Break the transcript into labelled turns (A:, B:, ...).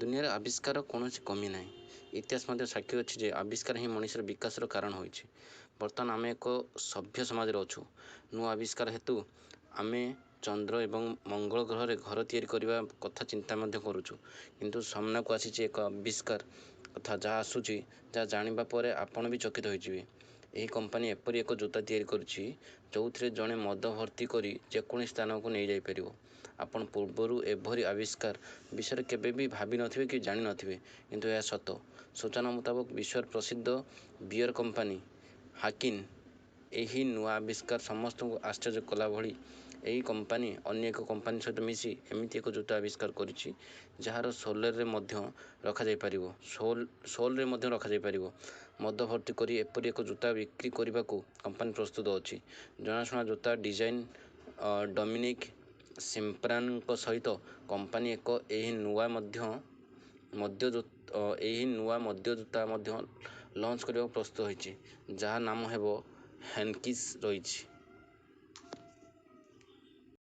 A: दुनिया आविष्कार कौन कमी ना। इतिहास साक्षी अच्छी जे आविष्कार ही मनुष्य विकासर कारण होइछि। बर्तमान आम एक सभ्य समाज अच्छु। नुआ आविष्कार हेतु आम चंद्र एवं मंगल ग्रह रे घर तैयारी करने कथा चिंता करुचु, किंतु सामना को आसी एक आविष्कार कथा जहाँ आसूची जहाँ जानिबा परे आपण भी चकित होइजिबे। यही कंपनी एपरी एक जूता तैयारी करुछि जो जड़े मद भर्ती करी जेकोसी स्थान को नहीं जाई परिबो। आपण पूर्वरु एभरी आविष्कार विषय केबे भी भाभी नथिबे कि जानि नथिबे, किंतु यह सत। सूचना मुताबक विश्व प्रसिद्ध बियर कंपनी हाकिन यही नुआ आविष्कार समस्त को आश्चर्य कला भली यही कंपनी अन्य एक कंपनी सहित मिसी एमती एक जूता आविष्कार करिछि जार सोलर रे मध्य रखा जाय परिबो। सोल रे मध्य रखा जाय परिबो। मद भर्ती करी एपरी एक जूता बिक्री करने को कंपनी प्रस्तुत अछि। जनाशुना जूता डिजाइन डोमिनिक सिम्प्रान सहित कंपनी एक यही नुआ मध्य जूता लॉन्च करने प्रस्तुत होइछि, जहाँ नाम हेबो हेनकिस रही।